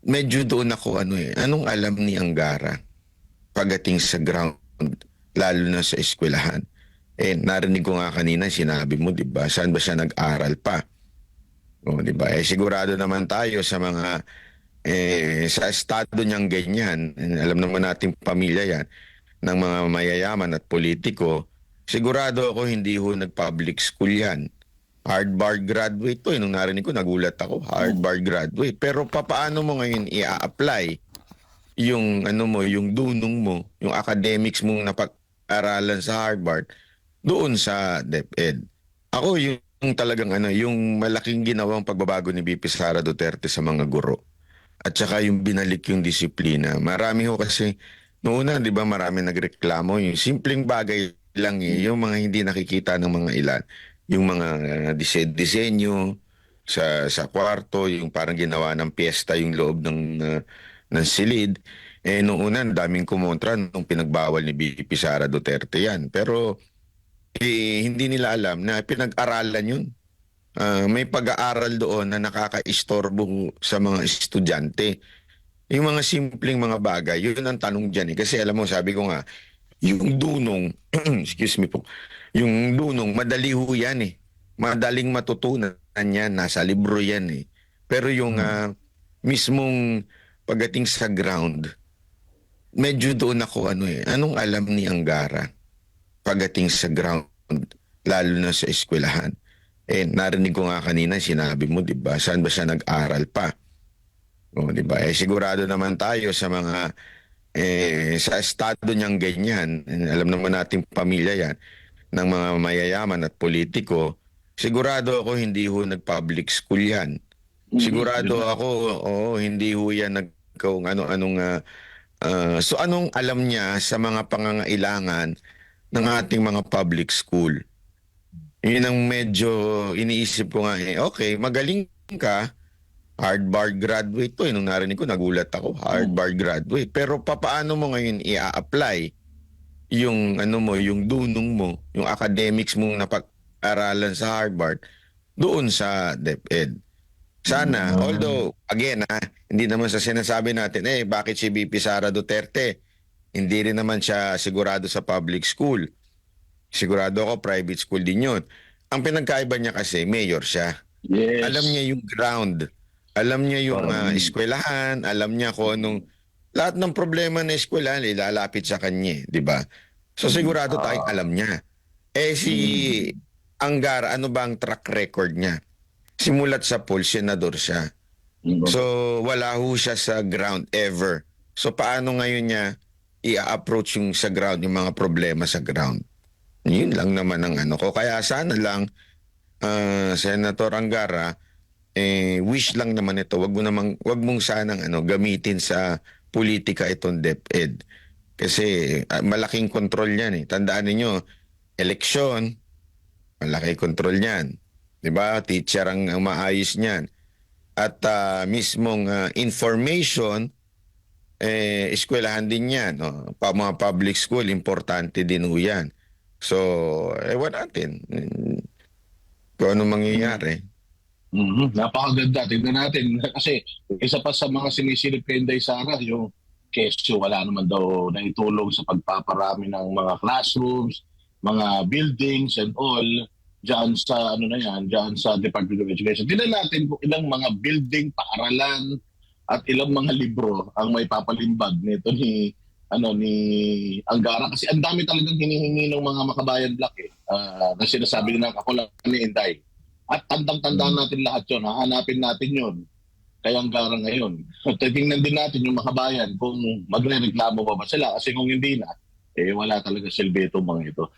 Medyo doon ako anong alam ni Anggara pagdating sa ground, lalo na sa eskwelahan. Narinig ko nga kanina, sinabi mo, 'di ba? Saan ba siya nag-aral pa? O, 'di ba? Sigurado naman tayo sa mga sa estado niyang ganyan. Alam naman nating pamilya 'yan ng mga mayayaman at politiko. Sigurado ako hindi ho nag-public school 'yan. Hard-bar graduate to. Nung narinig ko, nagulat ako. Hard-bar graduate. Pero papaano mo ngayon i-apply yung yung dunong mo, yung academics mong napag-aralan sa Harvard doon sa DepEd? Ako yung talagang yung malaking ginawang pagbabago ni VP Sara Duterte sa mga guro. At saka yung binalik yung disiplina. Marami ho kasi noon na, 'di ba, marami nagreklamo yung simpleng bagay lang yung mga hindi nakikita ng mga ilan, yung mga disenyo sa kwarto, yung parang ginawa ng piyesta yung loob ng silid. Noong una, daming kumontra nung pinagbawal ni VP Sara Duterte yan. Pero hindi nila alam na pinag-aralan yun. May pag-aaral doon na nakakaistorbo sa mga estudyante. Yung mga simpleng mga bagay, yun ang tanong dyan. Kasi alam mo, sabi ko nga, yung dunong, excuse me po, yung dunong, madali ho yan eh. Madaling matutunan yan, nasa libro yan eh. Pero yung mismong pagdating sa ground, medyo doon ako anong alam ni Anggara pagdating sa ground, lalo na sa eskwelahan. Narinig ko nga kanina, sinabi mo, 'di ba? Saan ba siya nag-aral pa? O, 'di ba? Sigurado naman tayo sa mga sa estado niyang ganyan. Alam naman nating pamilya 'yan ng mga mayayaman at politiko. Sigurado ako hindi ho nag-public school 'yan. Sigurado ako, oo, hindi ho 'yan kung ano-anong so anong alam niya sa mga pangangailangan ng ating mga public school? Yun ang medyo iniisip ko nga okay, magaling ka, hard-bar graduate to. Nung narinig ko, nagulat ako, hard-bar graduate. Pero papaano mo ngayon i-apply yung yung dunong mo, yung academics mong napag-aralan sa Harvard doon sa DepEd? Sana, although, again hindi naman sa sinasabi natin, bakit si VP Sara Duterte? Hindi rin naman siya sigurado sa public school. Sigurado ako private school din yun. Ang pinagkaiba niya kasi, mayor siya. Yes. Alam niya yung ground. Alam niya yung eskwelahan. Alam niya kung anong... Lahat ng problema na eskwelahan, ilalapit sa kanya, di ba? So sigurado tayong alam niya. Si Anggara, ano ba ang track record niya? Simulat sa poll, senador siya. So wala ho siya sa ground ever. So paano ngayon niya i-approach yung sa ground, yung mga problema sa ground? Yun lang naman ang ko. Kaya sana lang, Senator Anggara, wish lang naman ito. Wag mong sanang gamitin sa politika itong DepEd. Kasi malaking kontrol yan eh. Tandaan niyo, eleksyon, malaki kontrol niyan. 'Di ba? Teacher ang maayos niyan. At mismong information, eskwelahan din yan. Mga public school, importante din ho yan. So, ewan natin kung ano mangyayari. Napakaganda. Tignan natin. Kasi isa pa sa mga sinisilip kay Inday Sara, yung kesyo wala naman daw naitulong sa pagpaparami ng mga classrooms, mga buildings and all diyan sa diyan sa Department of Education. Tignan natin kung ilang mga building, paaralan at ilang mga libro ang may papalimbag nito ni Anggara, kasi ang dami talagang hinihingi ng mga makabayan black na sinasabi na ako lang ni Inday. At tandang-tandaan natin lahat yun. Hahanapin natin yun kay Anggara ngayon. At tingnan din natin yung makabayan kung magre-reklamo pa ba sila. Kasi kung hindi na, wala talaga silbi itong mga ito.